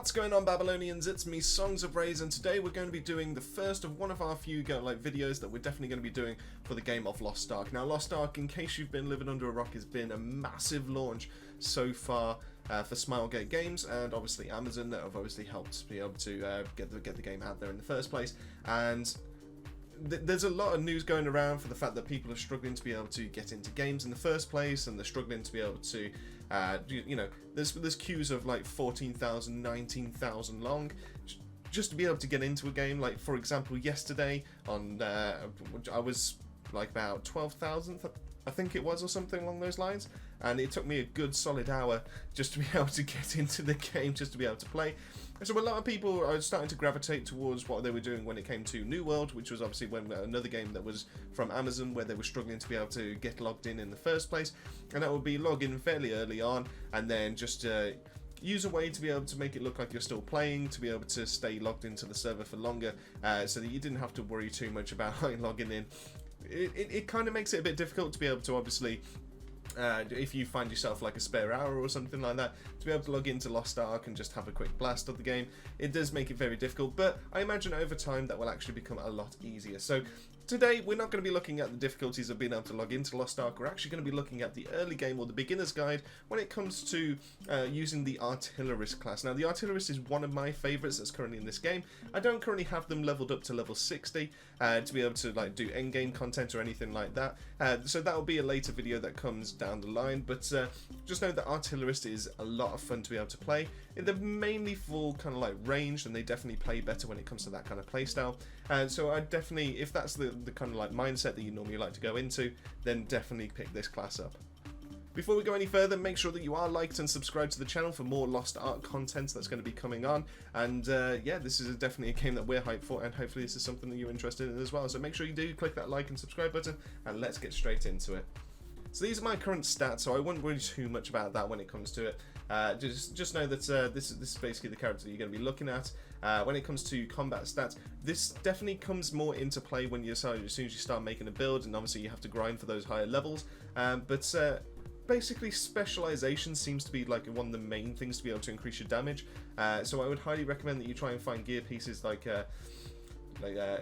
What's going on, Babylonians? It's me, Songs of Rays, and today we're going to be doing the first of one of our few videos that we're definitely going to be doing for the game of Lost Ark. Now, Lost Ark, in case you've been living under a rock, has been a massive launch so far for Smilegate Games, and obviously Amazon that have obviously helped be able to get the game out there in the first place. And there's a lot of news going around for the fact that people are struggling to be able to get into games in the first place, and they're struggling to be able to, there's queues of like 14,000, 19,000 long just to be able to get into a game. Like, for example, yesterday on I was like about 12,000th, I think it was, or something along those lines, and it took me a good solid hour just to be able to get into the game, just to be able to play. And so a lot of people are starting to gravitate towards what they were doing when it came to New World, which was obviously another game that was from Amazon, where they were struggling to be able to get logged in the first place, and that would be log in fairly early on, and then just use a way to be able to make it look like you're still playing, to be able to stay logged into the server for longer, so that you didn't have to worry too much about logging in. It kind of makes it a bit difficult to be able to obviously, if you find yourself like a spare hour or something like that, to be able to log into Lost Ark and just have a quick blast of the game. It does make it very difficult, but I imagine over time that will actually become a lot easier. So today we're not going to be looking at the difficulties of being able to log into Lost Ark. We're actually going to be looking at the early game, or the beginner's guide, when it comes to using the Artillerist class. Now, the Artillerist is one of my favourites that's currently in this game. I don't currently have them leveled up to level 60 to be able to like do endgame content or anything like that. So that will be a later video that comes down the line. But just know that Artillerist is a lot of fun to be able to play. They're mainly for kind of like ranged, and they definitely play better when it comes to that kind of playstyle. So I definitely, if that's the kind of like mindset that you normally like to go into, then definitely pick this class up. Before we go any further, make sure that you are liked and subscribed to the channel for more Lost Ark content that's going to be coming on. And yeah, this is definitely a game that we're hyped for, and hopefully this is something that you're interested in as well. So make sure you do click that like and subscribe button, and let's get straight into it. So these are my current stats, so I wouldn't worry too much about that when it comes to it. Just know that this is basically the character that you're going to be looking at. When it comes to combat stats, this definitely comes more into play when as soon as you start making a build, and obviously you have to grind for those higher levels. Basically, specialization seems to be like one of the main things to be able to increase your damage. So I would highly recommend that you try and find gear pieces like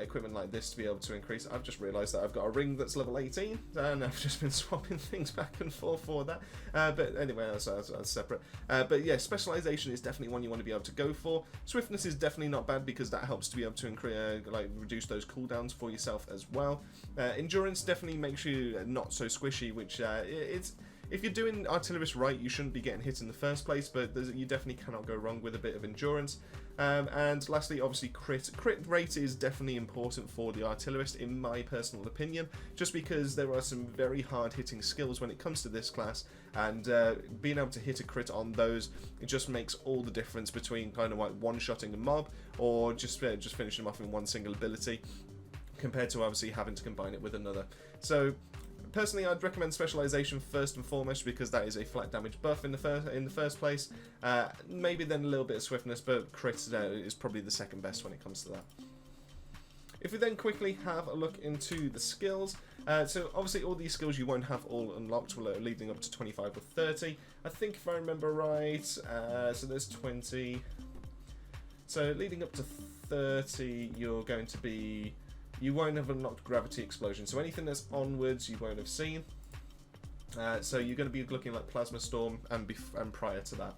equipment like this to be able to increase. I've just realised that I've got a ring that's level 18, and I've just been swapping things back and forth for that. But anyway, that's separate. But yeah, specialisation is definitely one you want to be able to go for. Swiftness is definitely not bad, because that helps to be able to reduce those cooldowns for yourself as well. Endurance definitely makes you not so squishy, which if you're doing Artillerist right, you shouldn't be getting hit in the first place, but you definitely cannot go wrong with a bit of endurance. And lastly, obviously, crit rate is definitely important for the Artillerist, in my personal opinion, just because there are some very hard-hitting skills when it comes to this class, and being able to hit a crit on those, it just makes all the difference between kind of like one-shotting a mob, or just finishing them off in one single ability, compared to obviously having to combine it with another. So personally, I'd recommend specialization first and foremost, because that is a flat damage buff in the first place. Maybe then a little bit of swiftness, but crit is probably the second best when it comes to that. If we then quickly have a look into the skills, so obviously all these skills you won't have all unlocked, leading up to 25 or 30. I think if I remember right, so there's 20. So leading up to 30, you're going to be... You won't have unlocked Gravity Explosion, so anything that's onwards you won't have seen. So you're going to be looking like Plasma Storm and prior to that.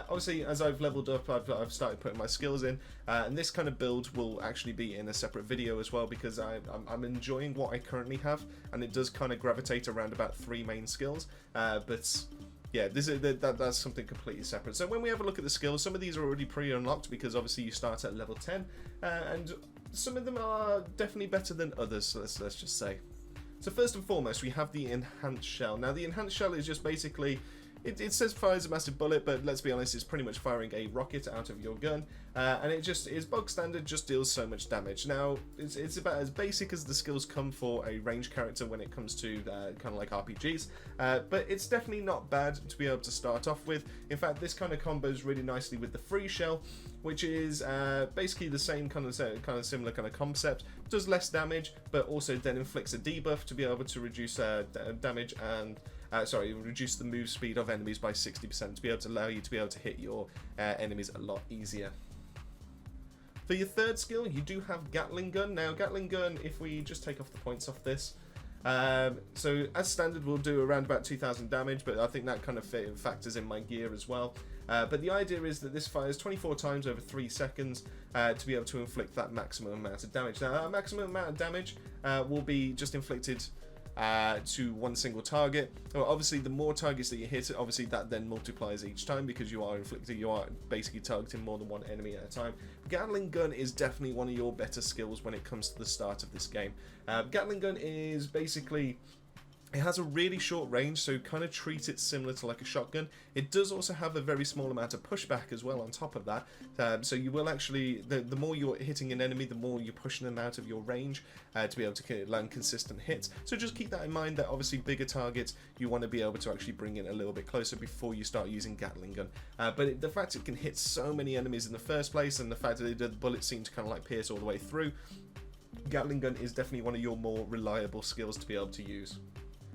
Obviously, as I've leveled up, I've started putting my skills in, and this kind of build will actually be in a separate video as well, because I'm enjoying what I currently have, and it does kind of gravitate around about 3 main skills. But yeah, that's something completely separate. So when we have a look at the skills, some of these are already pre-unlocked, because obviously you start at level 10, and some of them are definitely better than others, so let's just say. So first and foremost, we have the Enhanced Shell. Now, the Enhanced Shell is just basically... It says fires a massive bullet, but let's be honest, it's pretty much firing a rocket out of your gun, and it just is bog standard, just deals so much damage. Now, it's about as basic as the skills come for a ranged character when it comes to kind of like RPGs, but it's definitely not bad to be able to start off with. In fact, this kind of combos really nicely with the Free Shell, which is basically the same kind of similar kind of concept. Does less damage, but also then inflicts a debuff to be able to reduce damage and reduce the move speed of enemies by 60% to be able to allow you to be able to hit your enemies a lot easier. For your third skill, you do have Gatling Gun. Now, Gatling Gun, if we just take off the points off this, so as standard we'll do around about 2000 damage, but I think that kind of factors in my gear as well. But the idea is that this fires 24 times over 3 seconds to be able to inflict that maximum amount of damage. Now, that maximum amount of damage will be just inflicted to one single target. Well, obviously the more targets that you hit, obviously that then multiplies each time, because you are basically targeting more than one enemy at a time. Gatling Gun is definitely one of your better skills when it comes to the start of this game. Gatling Gun is basically, it has a really short range, so kind of treat it similar to like a shotgun. It does also have a very small amount of pushback as well on top of that. So you will actually, the more you're hitting an enemy, the more you're pushing them out of your range to be able to land consistent hits. So just keep that in mind, that obviously bigger targets, you want to be able to actually bring in a little bit closer before you start using Gatling Gun. But the fact it can hit so many enemies in the first place, and the fact that the bullets seem to kind of like pierce all the way through, Gatling Gun is definitely one of your more reliable skills to be able to use.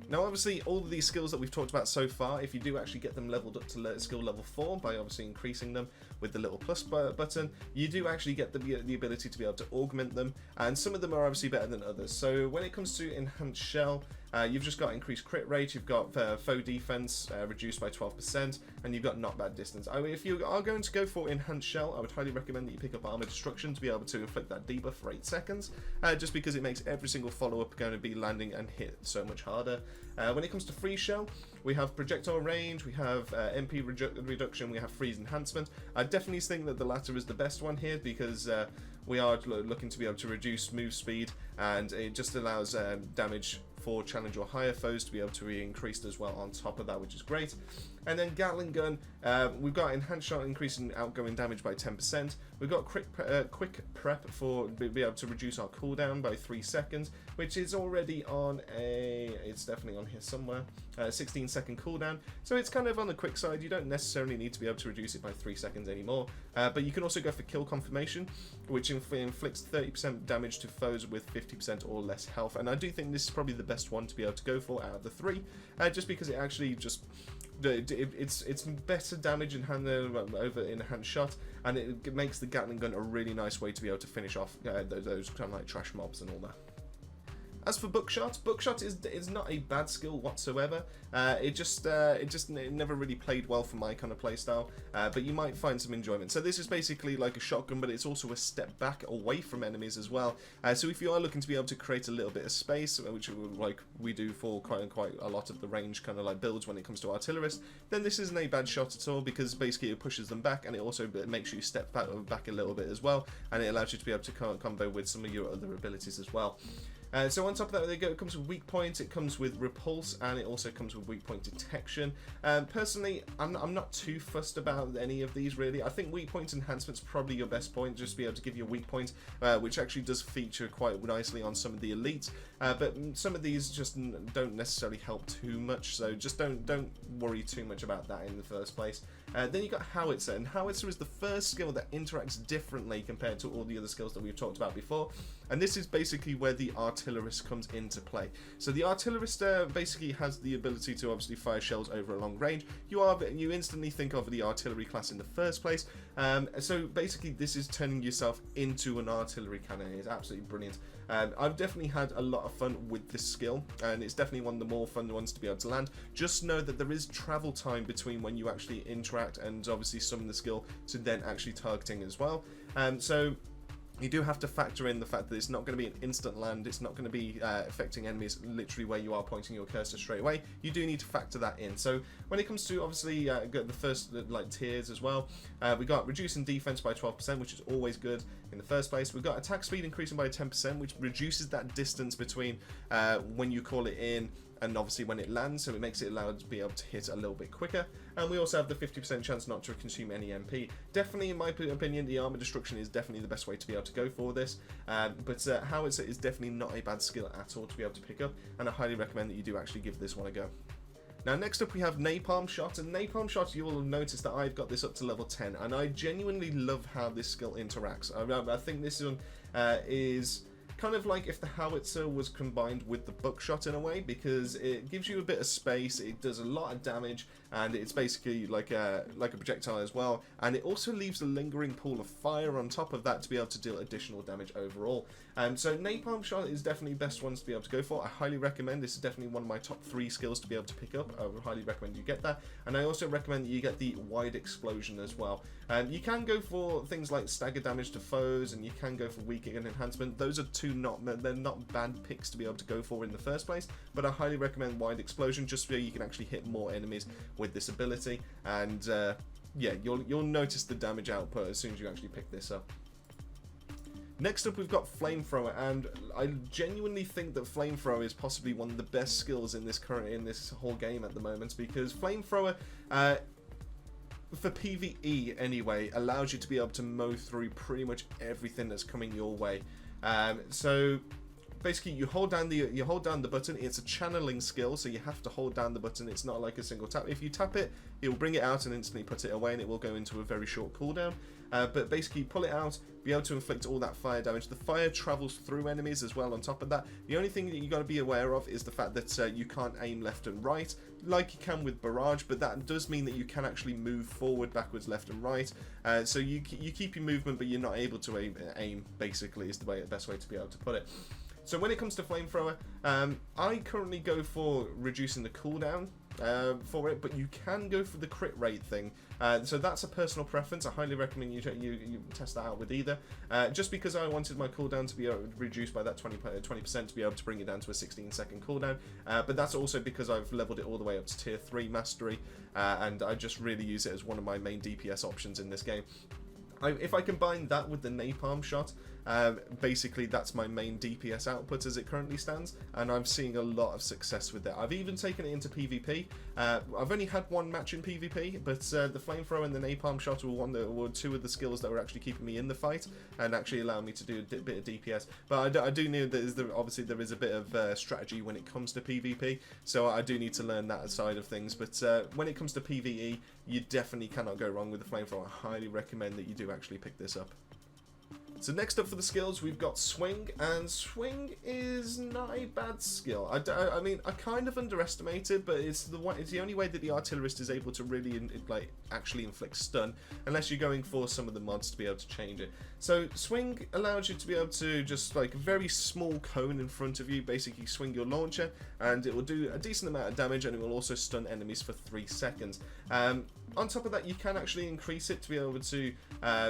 Now, obviously, all of these skills that we've talked about so far, if you do actually get them leveled up to skill level 4 by obviously increasing them with the little plus button, you do actually get the ability to be able to augment them, and some of them are obviously better than others. So when it comes to Enhanced Shell, you've just got increased crit rate, you've got foe defense reduced by 12%, and you've got knockback distance. I mean, if you are going to go for Enhanced Shell, I would highly recommend that you pick up Armor Destruction to be able to inflict that debuff for 8 seconds, just because it makes every single follow-up going to be landing and hit so much harder. When it comes to Free Shell, we have projectile range, we have MP reduction, we have freeze enhancement. I definitely think that the latter is the best one here, because we are looking to be able to reduce move speed, and it just allows damage for challenge or higher foes to be able to be increased as well on top of that, which is great. And then Gatling Gun, we've got Enhanced Shot increasing outgoing damage by 10%. We've got quick prep for be able to reduce our cooldown by 3 seconds, which is already on it's definitely on here somewhere, 16-second cooldown. So it's kind of on the quick side. You don't necessarily need to be able to reduce it by 3 seconds anymore. But you can also go for Kill Confirmation, which inflicts 30% damage to foes with 50% or less health. And I do think this is probably the best one to be able to go for out of the 3, just because it actually just it's better damage in over Enhanced Shot, and it makes the Gatling Gun a really nice way to be able to finish off those kind of like trash mobs and all that. As for Buckshot is not a bad skill whatsoever. It never really played well for my kind of playstyle, but you might find some enjoyment. So this is basically like a shotgun, but it's also a step back away from enemies as well. So if you are looking to be able to create a little bit of space, which like we do for quite a lot of the range kind of like builds when it comes to Artillerist, then this isn't a bad shot at all, because basically it pushes them back, and it also makes you step back a little bit as well, and it allows you to be able to combo with some of your other abilities as well. So on top of that, it comes with weak point, it comes with repulse, and it also comes with weak point detection. Personally, I'm not too fussed about any of these really. I think weak point enhancement's probably your best point, just to be able to give you a weak point, which actually does feature quite nicely on some of the elites. But some of these just don't necessarily help too much, so just don't worry too much about that in the first place. Then you got Howitzer, and Howitzer is the first skill that interacts differently compared to all the other skills that we've talked about before. And this is basically where the Artillerist comes into play. So the Artillerist basically has the ability to obviously fire shells over a long range. You instantly think of the artillery class in the first place. So basically this is turning yourself into an artillery cannon. It's absolutely brilliant. I've definitely had a lot of fun with this skill, and it's definitely one of the more fun ones to be able to land. Just know that there is travel time between when you actually interact and obviously summon the skill to then actually targeting as well. So you do have to factor in the fact that it's not going to be an instant land. It's not going to be affecting enemies literally where you are pointing your cursor straight away. You do need to factor that in. So when it comes to obviously the first like tiers as well, we got reducing defense by 12%, which is always good in the first place. We've got attack speed increasing by 10%, which reduces that distance between when you call it in and obviously when it lands, so it makes it allowed to be able to hit a little bit quicker. And we also have the 50% chance not to consume any MP. Definitely, in my opinion, the armor destruction is definitely the best way to be able to go for this. But Howitzer is definitely not a bad skill at all to be able to pick up, and I highly recommend that you do actually give this one a go. Now next up we have Napalm Shot, and Napalm Shot, you will notice that I've got this up to level 10, and I genuinely love how this skill interacts. I think this one is kind of like if the howitzer was combined with the buckshot in a way, because it gives you a bit of space, it does a lot of damage, and it's basically like a projectile as well, and it also leaves a lingering pool of fire on top of that to be able to deal additional damage overall. So Napalm Shot is definitely the best ones to be able to go for. I highly recommend. This is definitely one of my top 3 skills to be able to pick up. I would highly recommend you get that, and I also recommend that you get the wide explosion as well. You can go for things like stagger damage to foes, and you can go for weakening and enhancement. Those are they're not bad picks to be able to go for in the first place, but I highly recommend wide explosion just so you can actually hit more enemies with this ability, and yeah, you'll notice the damage output as soon as you actually pick this up. Next up, we've got Flamethrower, and I genuinely think that Flamethrower is possibly one of the best skills in this whole game at the moment, because Flamethrower, for PvE anyway, allows you to be able to mow through pretty much everything that's coming your way. So basically, you hold down the button. It's a channeling skill, so you have to hold down the button. It's not like a single tap. If you tap it, it will bring it out and instantly put it away, and it will go into a very short cooldown. But basically, pull it out, be able to inflict all that fire damage. The fire travels through enemies as well on top of that. The only thing that you got to be aware of is the fact that you can't aim left and right like you can with Barrage, but that does mean that you can actually move forward, backwards, left and right. So you keep your movement, but you're not able to aim basically, is the best way to be able to put it. So when it comes to Flamethrower, I currently go for reducing the cooldown for it, but you can go for the crit rate thing. So that's a personal preference. I highly recommend you test that out with either. Just because I wanted my cooldown to be reduced by that 20% to be able to bring it down to a 16-second cooldown. But that's also because I've leveled it all the way up to tier 3 mastery, and I just really use it as one of my main DPS options in this game. If I combine that with the Napalm Shot, basically that's my main DPS output as it currently stands, and I'm seeing a lot of success with it. I've even taken it into PvP. I've only had one match in PvP, but the Flamethrower and the Napalm Shot were 2 of the skills that were actually keeping me in the fight and actually allowing me to do a bit of DPS. But I do know that obviously there is a bit of strategy when it comes to PvP, so I do need to learn that side of things. But when it comes to PvE, you definitely cannot go wrong with the Flamethrower. I highly recommend that you do actually pick this up. So next up for the skills, we've got Swing, and Swing is not a bad skill. I mean, I kind of underestimate it, but it's the only way that the Artillerist is able to really actually inflict stun, unless you're going for some of the mods to be able to change it. So Swing allows you to be able to just like a very small cone in front of you, basically swing your launcher, and it will do a decent amount of damage, and it will also stun enemies for 3 seconds. On top of that, you can actually increase it to be able to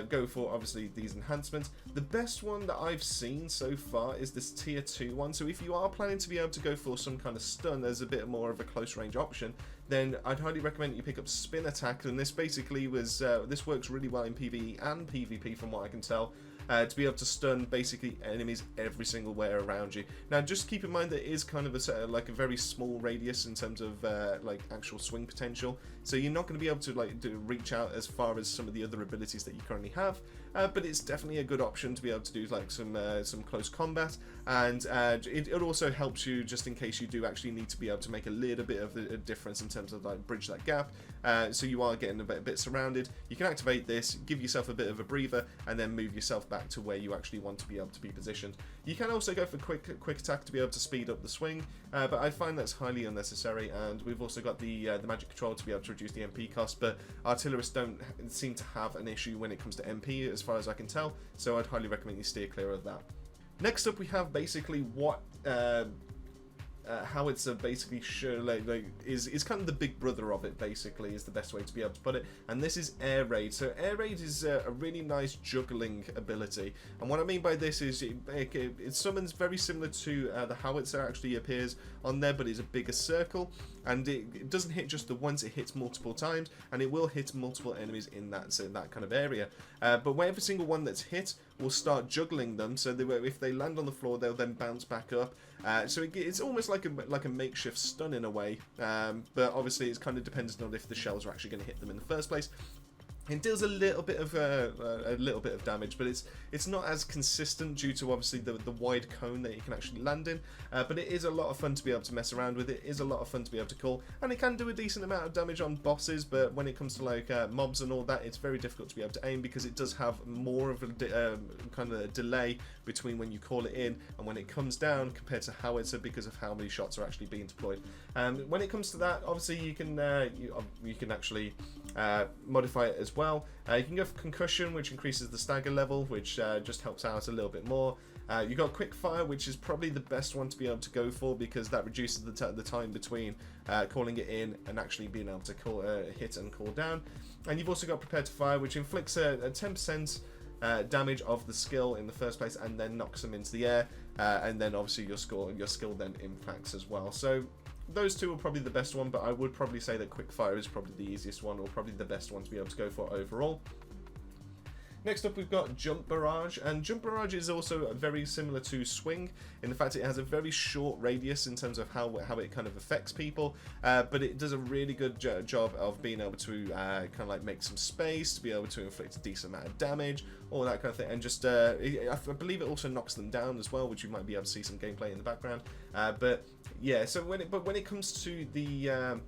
go for, obviously, these enhancements. The best one that I've seen so far is this tier 2 one. So if you are planning to be able to go for some kind of stun as a bit more of a close range option, then I'd highly recommend that you pick up Spin Attack. And this basically this works really well in PvE and PvP from what I can tell. To be able to stun basically enemies every single way around you. Now, just keep in mind that it is kind of a very small radius in terms of like actual swing potential, so you're not going to be able to reach out as far as some of the other abilities that you currently have. But it's definitely a good option to be able to do like some close combat, and it also helps you just in case you do actually need to be able to make a little bit of a difference in terms of like bridge that gap. So you are getting a bit surrounded. You can activate this, give yourself a bit of a breather, and then move yourself back to where you actually want to be able to be positioned. You can also go for quick attack to be able to speed up the swing, but I find that's highly unnecessary. And we've also got the magic control to be able to reduce the MP cost, but artillerists don't seem to have an issue when it comes to MP as far as I can tell, so I'd highly recommend you steer clear of that. Next up, we have basically what howitzer basically is kind of the big brother of it, basically, is the best way to be able to put it, and this is Air Raid. So Air Raid is a really nice juggling ability, and what I mean by this is it summons very similar to the howitzer actually appears on there, but it's a bigger circle, and it doesn't hit just the once, it hits multiple times, and it will hit multiple enemies in that kind of area. But every single one that's hit will start juggling them, so if they land on the floor, they'll then bounce back up. So it's almost like a makeshift stun in a way, but obviously it's kind of dependent on if the shells are actually going to hit them in the first place. It deals a little bit of damage, but it's not as consistent due to obviously the wide cone that you can actually land in. But it is a lot of fun to be able to mess around with. It is a lot of fun to be able to call, and it can do a decent amount of damage on bosses. But when it comes to like mobs and all that, it's very difficult to be able to aim because it does have more of a kind of a delay between when you call it in and when it comes down compared to howitzer, because of how many shots are actually being deployed. When it comes to that, obviously you can actually modify it as well. You can go for concussion, which increases the stagger level, which just helps out a little bit more. You got quick fire, which is probably the best one to be able to go for, because that reduces the time between calling it in and actually being able to hit and call down. And you've also got prepared to fire, which inflicts a 10% damage of the skill in the first place, and then knocks them into the air, and then obviously your skill then impacts as well. So those two are probably the best one, but I would probably say that quick fire is probably the easiest one, or probably the best one to be able to go for overall. Next up, we've got Jump Barrage, and Jump Barrage is also very similar to Swing in the fact it has a very short radius in terms of how it kind of affects people, but it does a really good job of being able to kind of like make some space, to be able to inflict a decent amount of damage, all that kind of thing, and just I believe it also knocks them down as well, which you might be able to see some gameplay in the background. But yeah, so when it comes to the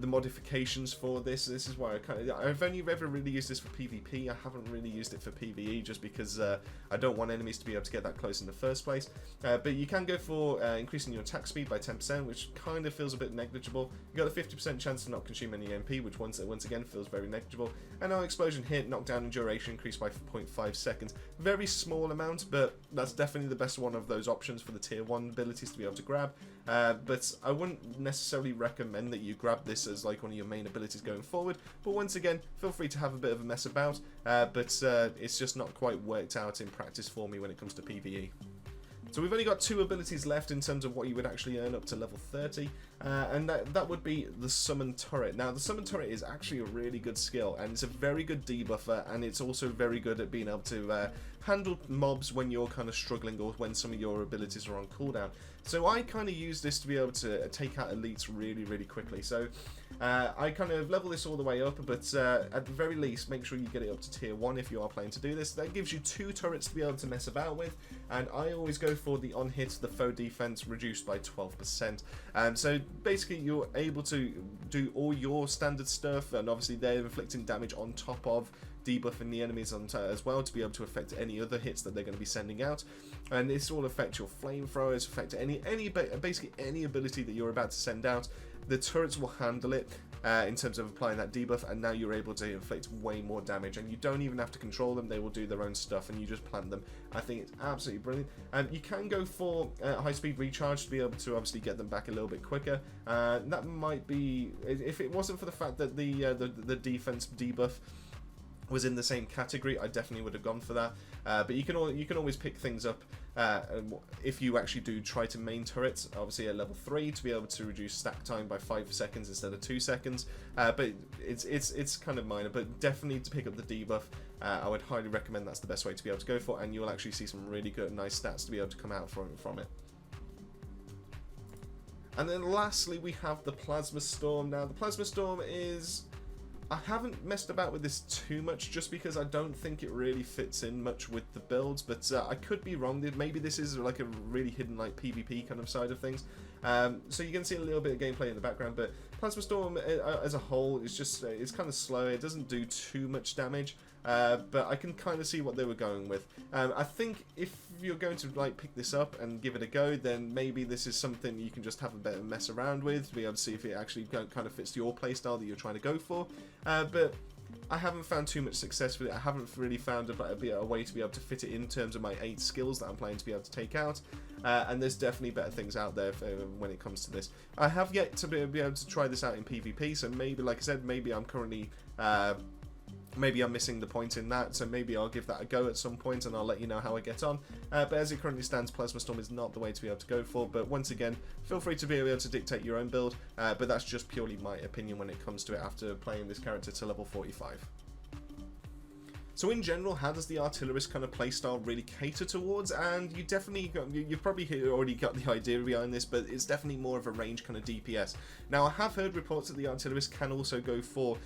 modifications for this is why I've only ever really used this for PvP. I haven't really used it for PvE, just because I don't want enemies to be able to get that close in the first place. But you can go for increasing your attack speed by 10%, which kind of feels a bit negligible. You got a 50% chance to not consume any MP, which once again feels very negligible. And our explosion hit, knockdown, and duration increased by 0.5 seconds. Very small amount, but that's definitely the best one of those options for the tier 1 abilities to be able to grab. But I wouldn't necessarily recommend that you grab this as like one of your main abilities going forward. But once again, feel free to have a bit of a mess about. But it's just not quite worked out in practice for me when it comes to PvE. So we've only got 2 abilities left in terms of what you would actually earn up to level 30, and that would be the Summon Turret. Now, the Summon Turret is actually a really good skill, and it's a very good debuffer, and it's also very good at being able to handle mobs when you're kind of struggling, or when some of your abilities are on cooldown. So I kind of use this to be able to take out elites really, really quickly. So I kind of level this all the way up, but at the very least, make sure you get it up to tier 1 if you are planning to do this. That gives you 2 turrets to be able to mess about with, and I always go for the on hit, the foe defense reduced by 12%. So basically, you're able to do all your standard stuff, and obviously they're inflicting damage on top of debuffing the enemies as well, to be able to affect any other hits that they're going to be sending out. And this will affect your flamethrowers, affect basically any ability that you're about to send out. The turrets will handle it in terms of applying that debuff, and now you're able to inflict way more damage, and you don't even have to control them. They will do their own stuff, and you just plant them. I think it's absolutely brilliant. You can go for high speed recharge to be able to obviously get them back a little bit quicker. That might be, if it wasn't for the fact that the defense debuff was in the same category, I definitely would have gone for that. But you can always pick things up if you actually do try to main turrets, obviously at level 3, to be able to reduce stack time by 5 seconds instead of 2 seconds. But it's kind of minor, but definitely to pick up the debuff, I would highly recommend that's the best way to be able to go for, and you'll actually see some really good, nice stats to be able to come out from it. And then lastly, we have the Plasma Storm. Now, the Plasma Storm is, I haven't messed about with this too much, just because I don't think it really fits in much with the builds, but I could be wrong. Maybe this is like a really hidden like PvP kind of side of things. So you can see a little bit of gameplay in the background, but Plasma Storm as a whole is just, it's kind of slow. It doesn't do too much damage, but I can kind of see what they were going with. I think if you're going to like pick this up and give it a go, then maybe this is something you can just have a bit of mess around with, to be able to see if it actually kind of fits your playstyle that you're trying to go for. But I haven't found too much success with it. I haven't really found a way to be able to fit it in terms of my 8 skills that I'm planning to be able to take out. And there's definitely better things out there when it comes to this. I have yet to be able to try this out in PvP, so maybe, like I said, maybe I'm currently maybe I'm missing the point in that, so maybe I'll give that a go at some point and I'll let you know how I get on. But as it currently stands, Plasma Storm is not the way to be able to go for, but once again, feel free to be able to dictate your own build, but that's just purely my opinion when it comes to it after playing this character to level 45. So in general, how does the Artillerist kind of playstyle really cater towards? And you've probably already got the idea behind this, but it's definitely more of a range kind of DPS. Now, I have heard reports that the Artillerist can also go for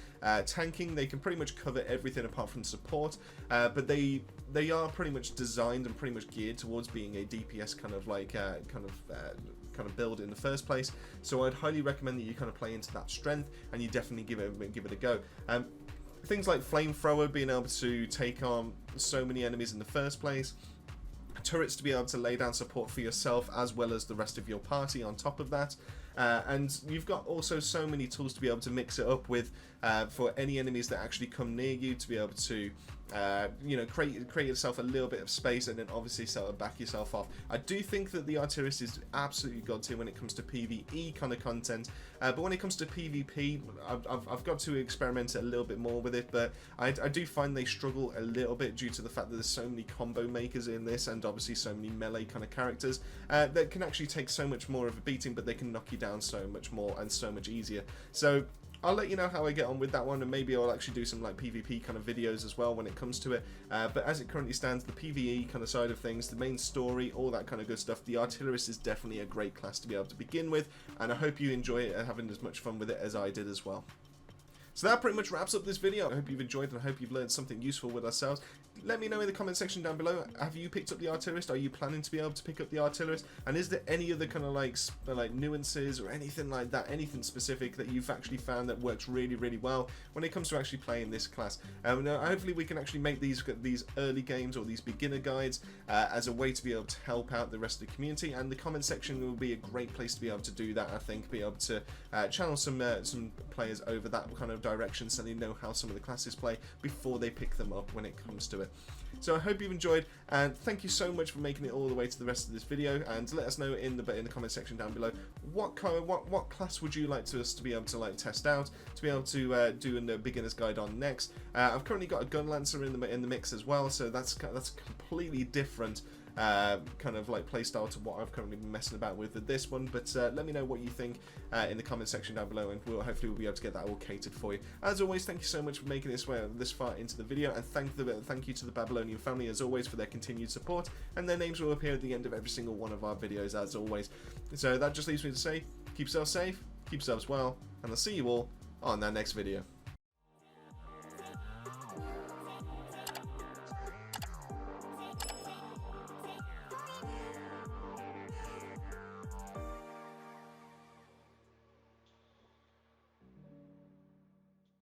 tanking. They can pretty much cover everything apart from support, but they are pretty much designed and pretty much geared towards being a DPS kind of build in the first place. So I'd highly recommend that you kind of play into that strength, and you definitely give it a go. Things like Flamethrower, being able to take on so many enemies in the first place, turrets to be able to lay down support for yourself as well as the rest of your party on top of that. And you've got also so many tools to be able to mix it up with for any enemies that actually come near you, to be able to you know, create yourself a little bit of space, and then obviously sort of back yourself off. I do think that the Artillerist is absolutely god tier when it comes to PvE kind of content, but when it comes to PvP, I've got to experiment a little bit more with it, but I do find they struggle a little bit due to the fact that there's so many combo makers in this, and obviously so many melee kind of characters that can actually take so much more of a beating, but they can knock you down so much more and so much easier. So I'll let you know how I get on with that one, and maybe I'll actually do some like PvP kind of videos as well when it comes to it. But as it currently stands, the PvE kind of side of things, the main story, all that kind of good stuff, the Artillerist is definitely a great class to be able to begin with, and I hope you enjoy it and having as much fun with it as I did as well. So that pretty much wraps up this video. I hope you've enjoyed and I hope you've learned something useful with ourselves. Let me know in the comment section down below, have you picked up the Artillerist? Are you planning to be able to pick up the Artillerist? And is there any other kind of like nuances or anything like that, anything specific that you've actually found that works really, really well when it comes to actually playing this class? Hopefully we can actually make these early games or these beginner guides as a way to be able to help out the rest of the community, and the comment section will be a great place to be able to do that. I think be able to channel some players over that kind of direction, so they know how some of the classes play before they pick them up when it comes to it. So I hope you've enjoyed, and thank you so much for making it all the way to the rest of this video. And let us know in the comment section down below what class would you like us to be able to like test out, to be able to do a beginner's guide on next. I've currently got a gun lancer in the mix as well, so that's completely different kind of like playstyle to what I've currently been messing about with this one. But let me know what you think in the comment section down below, and hopefully we'll be able to get that all catered for you. As always, thank you so much for making this far into the video, and thank you to the Babylonian family as always for their continued support, and their names will appear at the end of every single one of our videos as always. So that just leaves me to say, keep yourselves safe, keep yourselves well, and I'll see you all on that next video.